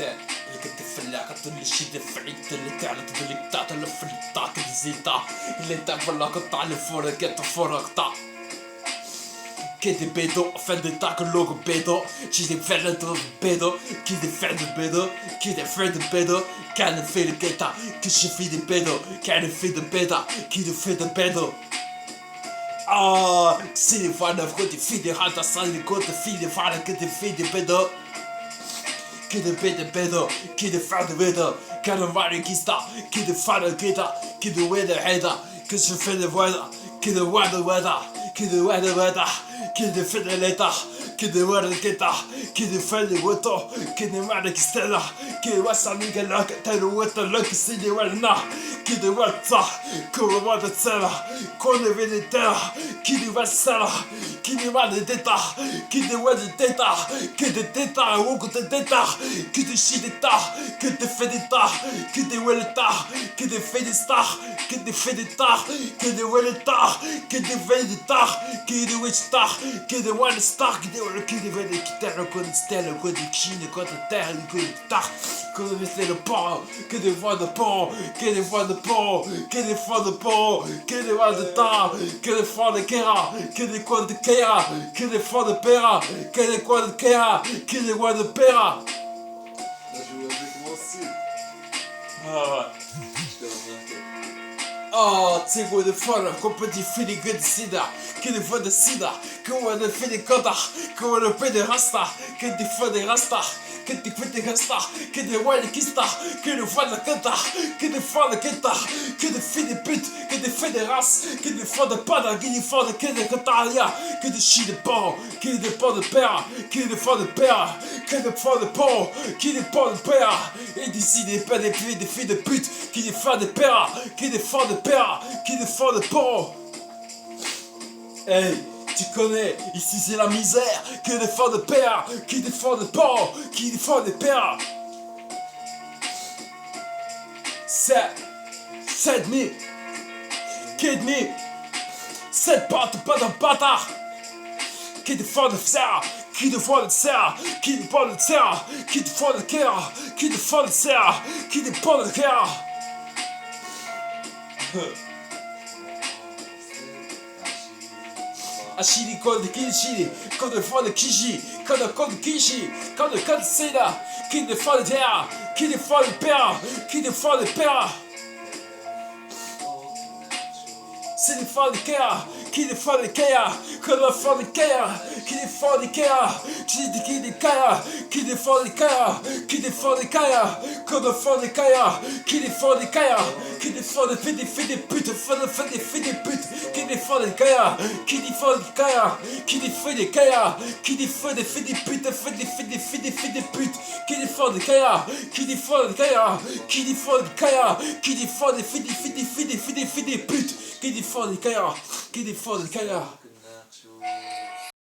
اللي كنت فلاقة اللي شي فريت اللي تعلت اللي بتاعت اللي فلتا كنزيتا اللي تعمل قطع اللي فرقت فرقتا كده بيدو فند تاك اللوغو بيدو كده فعلا بيدو كده فعلا بيدو كده فعلا بيدو كان في الكيتا كش في بيدو كان في بيدا كده في بيدو سيدي فانا كنت في حتى صار كنت في فانا كنت في بيدو كده بيدو كده فعلا بيدو كان ماري كيستا كده فعلا كده كده وين حيدا كش في الوضع كده وضع كده وضع كده فعلته كده ورد كده كده فعل وطو كده معنى استنى كده وسع لك لك تروت لك سيدي ورنا كده وصح كده ورد سنة كل بين ترى كده وسع كده ورد تتا كده ورد تتا كده تتا وكنت تتا كده شيء تتا كده فدتا كده ولتا كده فدتا كده فدتا كده ولتا كده فدتا كده وشتا كده وانا ستاك كده فادي كتاع كنت ستالا كنت كشيني كنت تاهل كنت تاخ كنت مثل البون كده فاد البون كده فاد البون كده فاد البون كده فاد الطا كده فاد كيرا كده كنت كيرا كده فاد بيرا كده كنت كيرا كده فاد بيرا تسيبوا الفرق كوبتي فيني قد سيدا كده فاد السيدا كوانا فيني قطع كوانا فيني غسطة كده فيني غسطة كده فيني غسطة كده وين كيستا كده فانا قطع كده فانا قطع كده فيني بيت كده فيني راس كده فانا بادا كده فانا كده قطع يا كده شي دي بون كده بون بيرا كده فانا بيرا كده فانا بون كده بون بيرا et d'ici des pas des filles de pute qui des fans de père qui des fans de père qui des fans de porc. Hey, tu connais, ici c'est la misère, que des fans de père, qui des fans de porc, qui des fans de père. 7 nuits, 4 nuits, 7 pattes, pas d'un bâtard, qui des fans de serre. Qui défend le serre, qui défend le serre, qui défend le cœur, qui défend le serre, qui défend le cœur. Ashiri code Kishi, code fond de Kishi, code Kishi, code Sena, qui défend le terre, qui défend le père, qui défend le père. C'est le fond de cœur, qui défend le cœur, comme le fond de cœur, qui défend le cœur, qui défend le cœur, qui défend le cœur, comme le fond de cœur, qui défend le cœur, qui défend le fait des putes, fait des putes, qui défend le cœur, qui défend le cœur, qui défend le cœur, qui défend des fait des putes, fait des putes, qui défend le cœur, qui défend le cœur, qui défend le cœur, qui défend des fait des putes, qui défend le cœur, qui défend le cœur.